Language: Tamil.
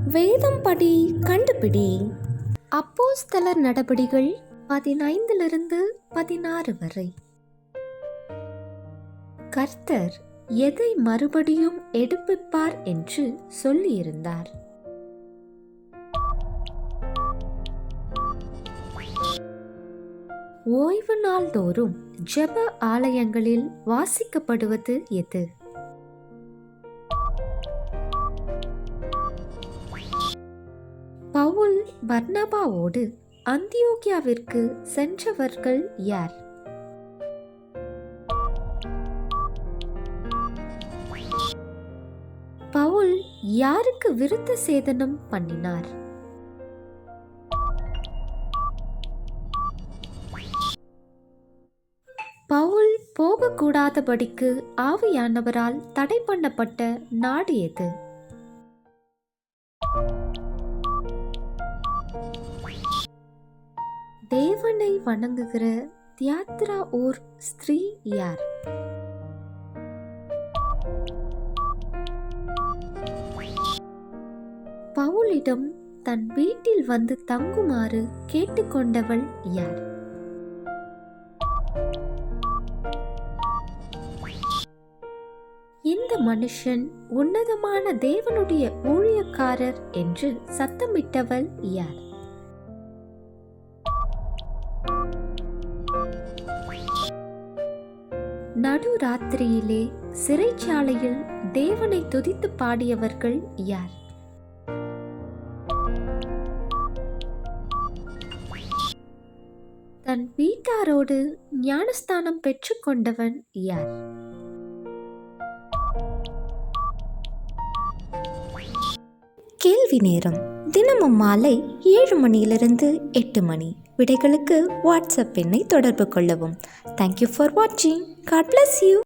வேதம் படி கண்டுபிடி. அப்போஸ்தலர் நடபடிகள் 15-16 வரை. கர்த்தர் எதை மறுபடியும் எடுப்பிப்பார் என்று சொல்லியிருந்தார். ஓய்வு நாள் தோறும் ஜெப ஆலயங்களில் வாசிக்கப்படுவது எது? பவுல் பர்னபாவோடு அந்தியோகியாவிற்கு சென்றவர்கள் யார்? பவுல் யாருக்கு விருத்த சேதனம் பண்ணினார்? பவுல் போகக்கூடாதபடிக்கு ஆவியானவரால் தடை பண்ணப்பட்ட நாடு எது? தேவனை வணங்குகிற தியாத்ரா ஓர் ஸ்திரீ யார்? பவுலிடம் தன் வீட்டில் வந்து தங்குமாறு கேட்டுக்கொண்டவள் யார்? இந்த மனுஷன் உன்னதமான தேவனுடைய ஊழியக்காரர் என்று சத்தமிட்டவள் யார்? நடுராத்திரியிலே சிறைச்சாலையில் தேவனை துதித்து பாடியவர்கள் யார்? தன் வீட்டாரோடு ஞானஸ்தானம் பெற்றுக்கொண்டவன் யார்? கேள்வி நேரம். தினமும் மாலை 7 மணியிலிருந்து 8 மணி. விடைகளுக்கு வாட்ஸ்அப் எண்ணை தொடர்பு கொள்ளவும். தேங்க்யூ ஃபார் வாட்சிங். God bless you.